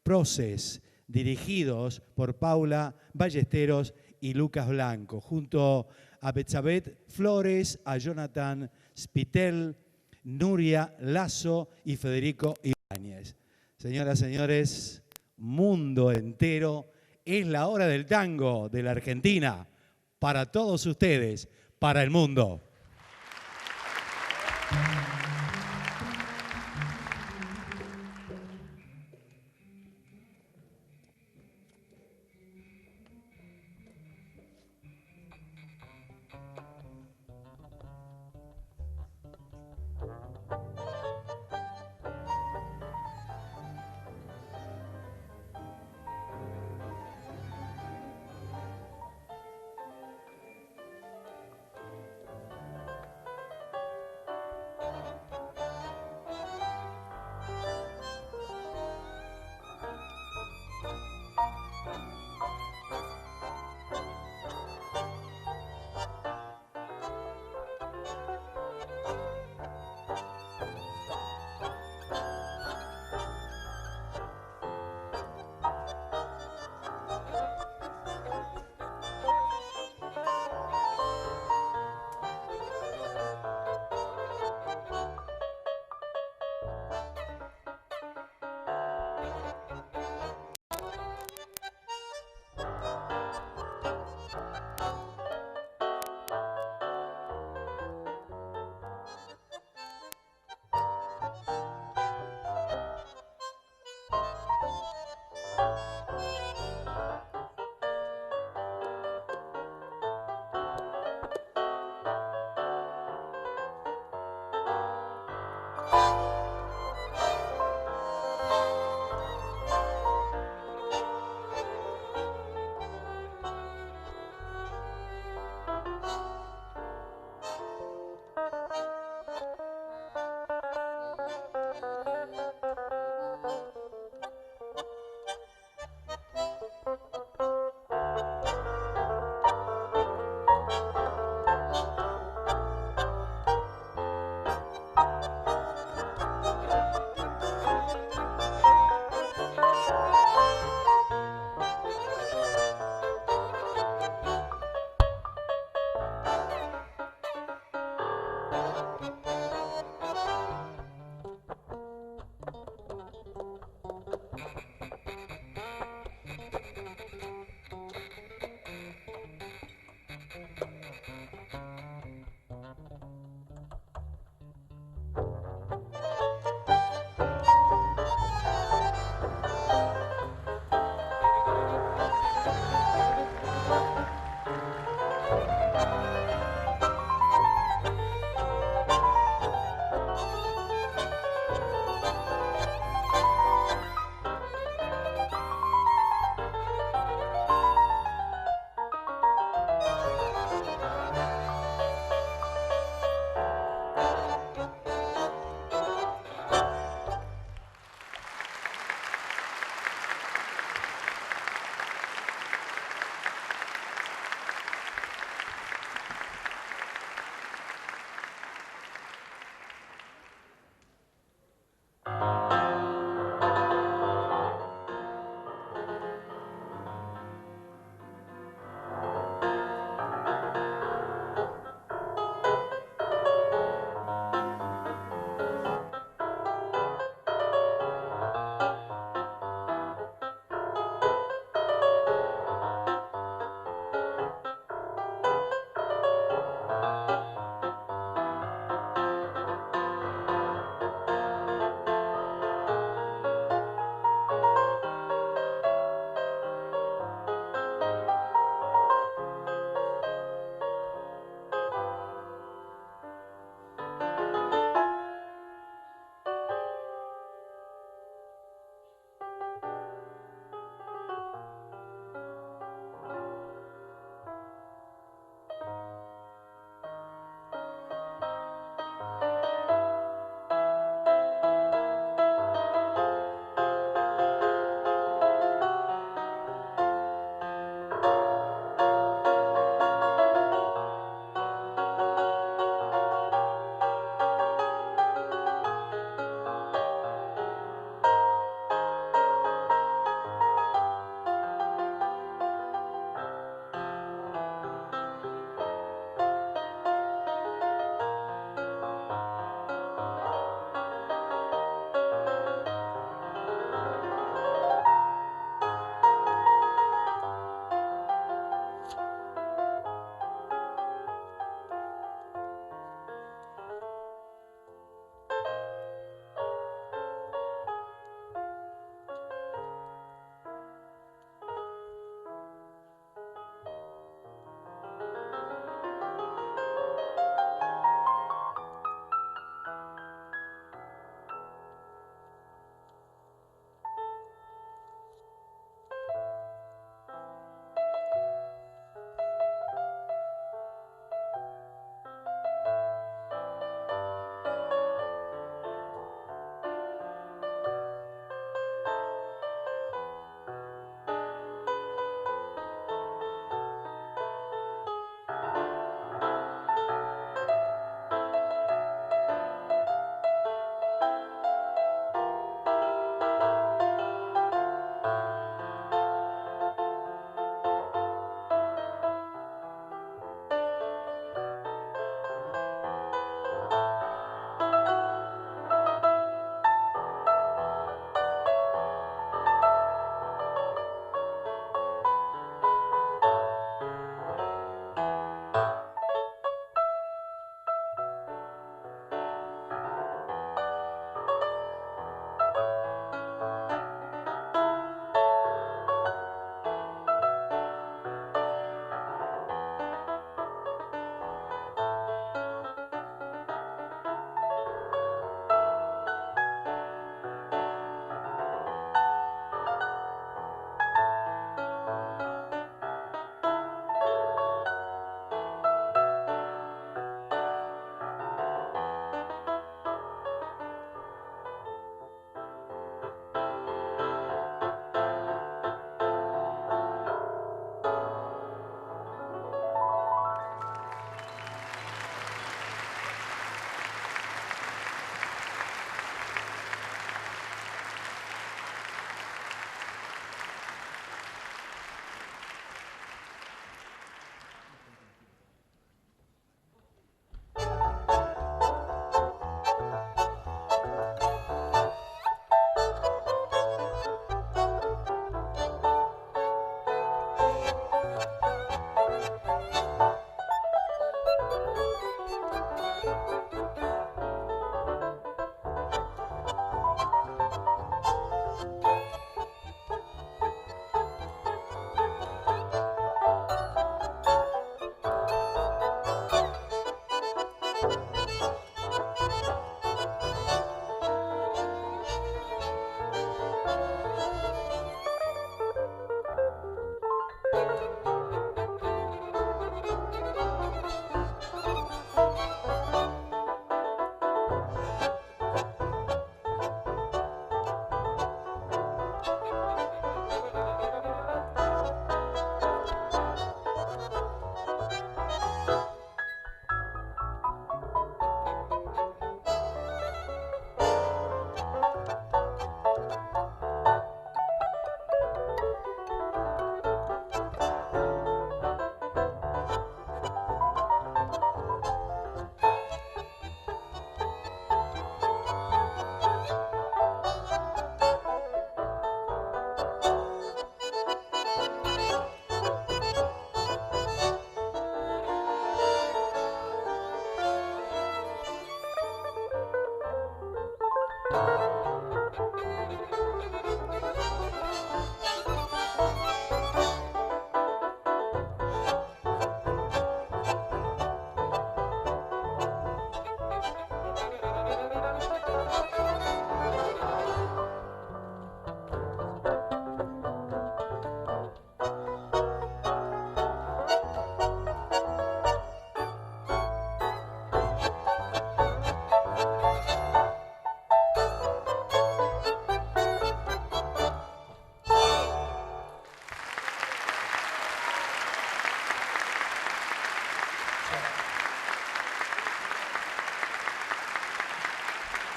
S2: Proces, dirigidos por Paula Ballesteros y Lucas Blanco, junto a Betsabeth Flores, a Jonathan Spitel, Nuria Lazo y Federico Ibáñez. Señoras y señores, mundo entero, es la hora del tango de la Argentina, para todos ustedes, para el mundo.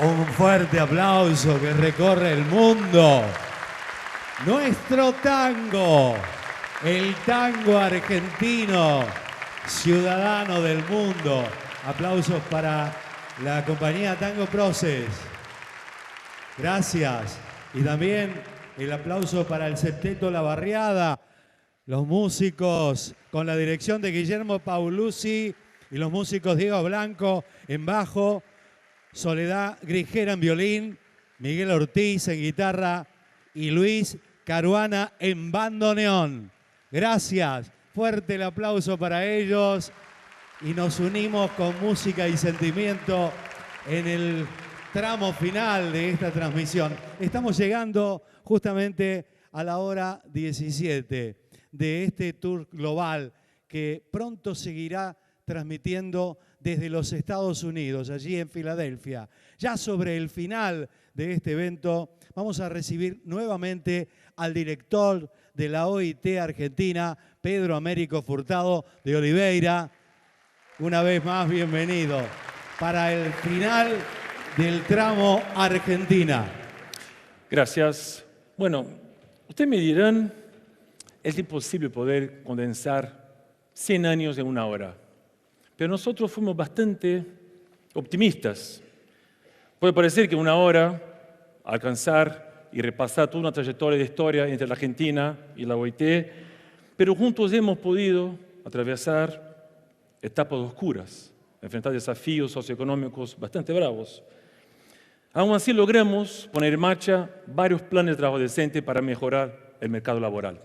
S2: Un fuerte aplauso que recorre el mundo. Nuestro tango, el tango argentino, ciudadano del mundo. Aplausos para la compañía Tango Process. Gracias. Y también el aplauso para el Septeto La Barriada, los músicos con la dirección de Guillermo Paulucci y los músicos Diego Blanco en bajo, Soledad Grijera en violín, Miguel Ortiz en guitarra y Luis Caruana en bandoneón. Gracias. Fuerte el aplauso para ellos y nos unimos con música y sentimiento en el tramo final de esta transmisión. Estamos llegando justamente a la hora 17 de este tour global que pronto seguirá transmitiendo desde los Estados Unidos, allí en Filadelfia. Ya sobre el final de este evento vamos a recibir nuevamente al director de la OIT Argentina, Pedro Américo Furtado de Oliveira. Una vez más, bienvenido para el final del tramo Argentina.
S13: Gracias. Bueno, ustedes me dirán, es imposible poder condensar 100 años en una hora. Pero nosotros fuimos bastante optimistas. Puede parecer que una hora alcanzar y repasar toda una trayectoria de historia entre la Argentina y la OIT, pero juntos hemos podido atravesar etapas oscuras, enfrentar desafíos socioeconómicos bastante bravos. Aún así logramos poner en marcha varios planes de trabajo decente para mejorar el mercado laboral.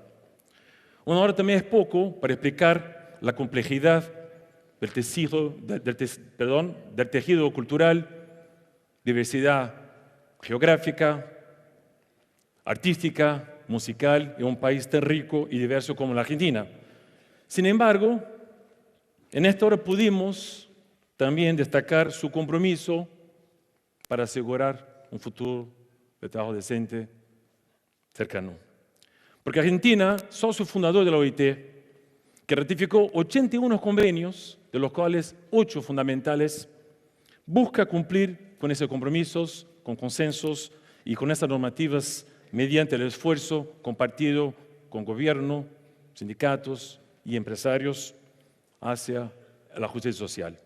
S13: Una hora también es poco para explicar la complejidad del tejido cultural, diversidad geográfica, artística, musical, en un país tan rico y diverso como la Argentina. Sin embargo, en esta hora pudimos también destacar su compromiso para asegurar un futuro de trabajo decente cercano. Porque Argentina, socio fundador de la OIT, que ratificó 81 convenios, de los cuales 8 fundamentales, busca cumplir con esos compromisos, con consensos y con esas normativas mediante el esfuerzo compartido con gobierno, sindicatos y empresarios hacia la justicia social.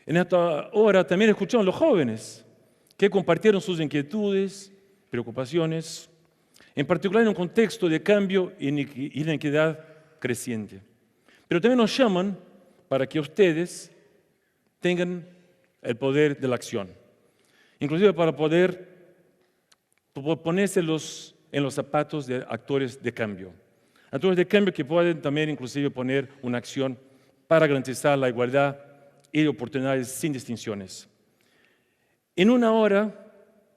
S13: En esta hora también escuchamos a los jóvenes que compartieron sus inquietudes, preocupaciones, en particular en un contexto de cambio y inequidad creciente. Pero también nos llaman para que ustedes tengan el poder de la acción, inclusive para poder ponerse en los zapatos de actores de cambio. Actores de cambio que pueden también inclusive poner una acción para garantizar la igualdad y oportunidades sin distinciones. En una hora,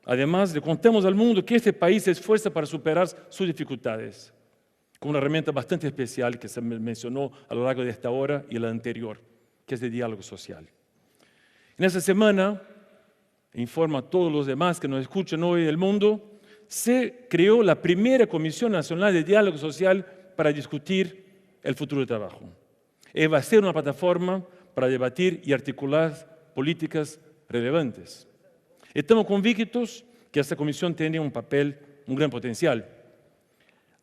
S13: además, le contamos al mundo que este país se esfuerza para superar sus dificultades, con una herramienta bastante especial que se mencionó a lo largo de esta hora y la anterior, que es el diálogo social. En esta semana, informa a todos los demás que nos escuchan hoy del mundo, se creó la primera Comisión Nacional de Diálogo Social para discutir el futuro del trabajo. Va a ser una plataforma para debatir y articular políticas relevantes. Estamos convictos que esta comisión tiene un gran potencial,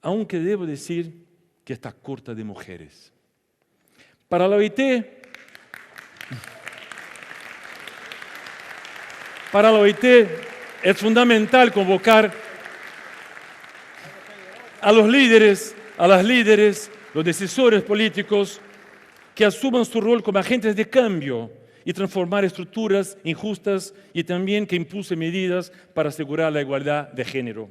S13: aunque debo decir que está corta de mujeres. Para la OIT, es fundamental convocar a los líderes, a las líderes, los decisores políticos que asuman su rol como agentes de cambio y transformar estructuras injustas y también que impulsen medidas para asegurar la igualdad de género.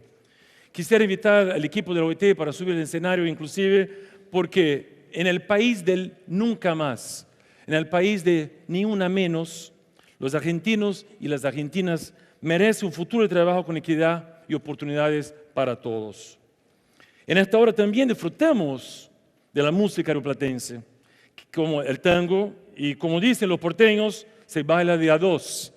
S13: Quisiera invitar al equipo de la OIT para subir al escenario inclusive porque en el país del nunca más, en el país de ni una menos, los argentinos y las argentinas merecen un futuro de trabajo con equidad y oportunidades para todos. En esta hora también disfrutamos de la música rioplatense, como el tango, y como dicen los porteños, se baila de a dos.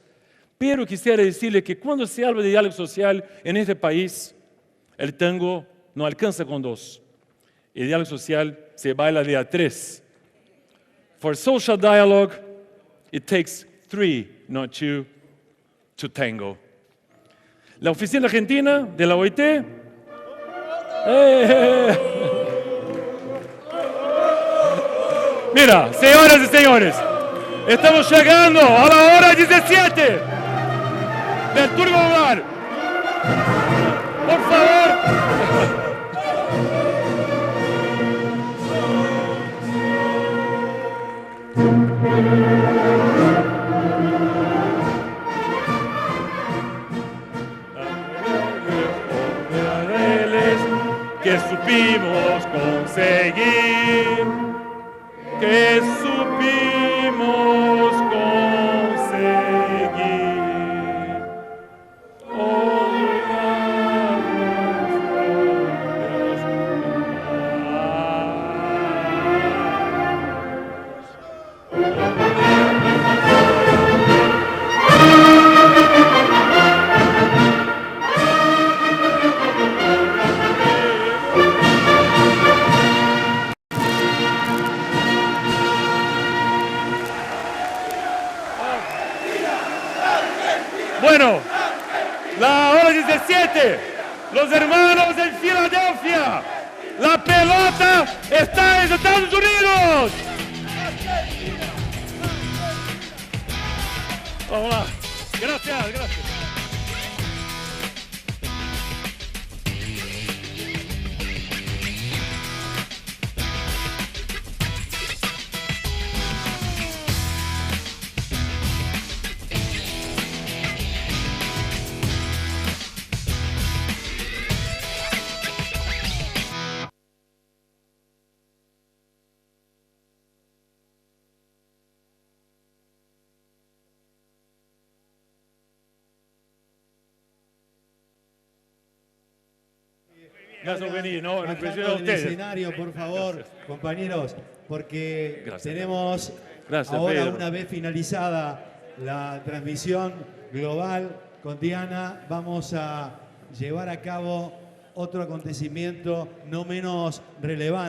S13: Pero quisiera decirle que cuando se habla de diálogo social en este país, el tango no alcanza con dos. El diálogo social se baila de a tres. For social dialogue, it takes three, not two. Chuten. La Oficina Argentina de la OIT. Mira, señoras y señores, estamos llegando a la hora 17 del Turbo Global. Por favor. Que supimos conseguir, que supimos conseguir. Bueno, la hora 17, los hermanos en Filadelfia, la pelota está en Estados Unidos. Hola, gracias, gracias. Gracias por venir, ¿no?
S2: Bajando del escenario, por favor, gracias, compañeros, porque gracias, tenemos gracias, ahora, Pedro, una vez finalizada la transmisión global con Diana, vamos a llevar a cabo otro acontecimiento no menos relevante.